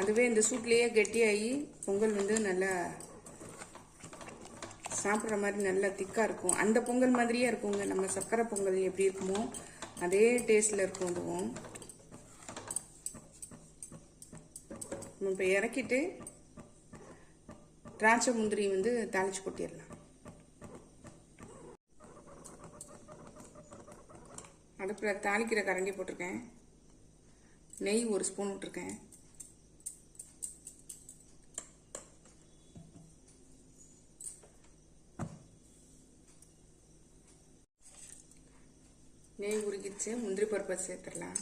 அதுவே இந்த சூட்லேயே கெட்டியாகி பொங்கல் வந்து நல்லா சாப்பிட்ற மாதிரி நல்லா திக்காக இருக்கும். அந்த பொங்கல் மாதிரியே இருக்குங்க. நம்ம சர்க்கரை பொங்கல் எப்படி இருக்குமோ அதே டேஸ்ட்டில் இருக்கும். அதுவும் இப்போ இறக்கிட்டு திராட்சை முந்திரி வந்து தாளிச்சு கொட்டிடலாம். அடுப்பில் தாளிக்கிற கரண்டி போட்டிருக்கேன். நெய் 1 ஸ்பூன் விட்டுருக்கேன். நெய் உருகிடுச்சு. முந்திரி பருப்பை சேர்த்துடலாம்.